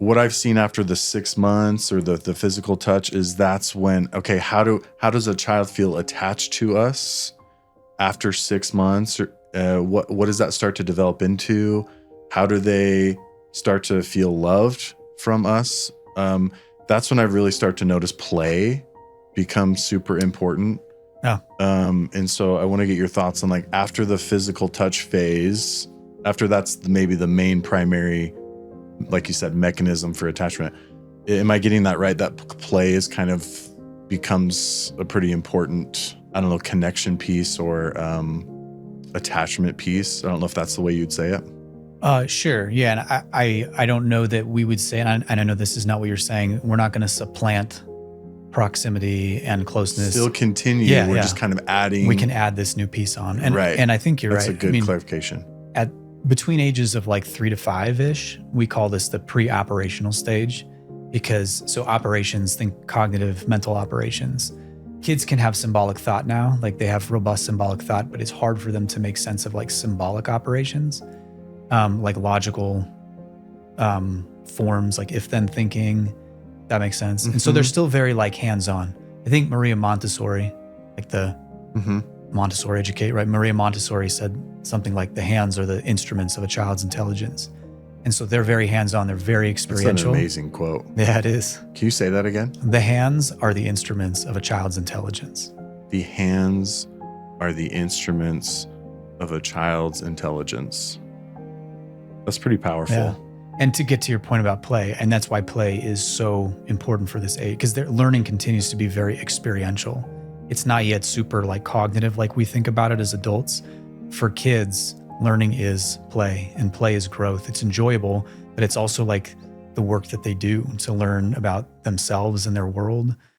what I've seen after the 6 months or the physical touch is that's when, okay, how does a child feel attached to us after 6 months? Or what does that start to develop into? How do they start to feel loved from us? That's when I really start to notice play becomes super important. Yeah. And so I want to get your thoughts on, like, after the physical touch phase, after that's maybe the main primary, like you said, mechanism for attachment. Am I getting that right? That play is kind of becomes a pretty important, I don't know, connection piece or attachment piece. I don't know if that's the way you'd say it. Sure. Yeah. And I don't know that we would say, and I know this is not what you're saying. We're not going to supplant proximity and closeness. Still continue. Yeah, We're yeah. just kind of adding. We can add this new piece on. And, Right. and I think you're That's right. a good clarification. Between ages of like 3 to 5-ish, we call this the pre-operational stage because operations, think cognitive mental operations. Kids can have symbolic thought now, like they have robust symbolic thought, but it's hard for them to make sense of like symbolic operations, like logical forms, like if-then thinking. That makes sense. And so they're still very like hands-on. I think Maria Montessori, like the Montessori educate, right? Maria Montessori said something like the hands are the instruments of a child's intelligence. And so they're very hands-on. They're very experiential. That's an amazing quote. Yeah, it is. Can you say that again? The hands are the instruments of a child's intelligence. The hands are the instruments of a child's intelligence. That's pretty powerful. Yeah. And to get to your point about play, and that's why play is so important for this age, because their learning continues to be very experiential. It's not yet super like cognitive like we think about it as adults. For kids, learning is play, and play is growth. It's enjoyable, but it's also like the work that they do to learn about themselves and their world.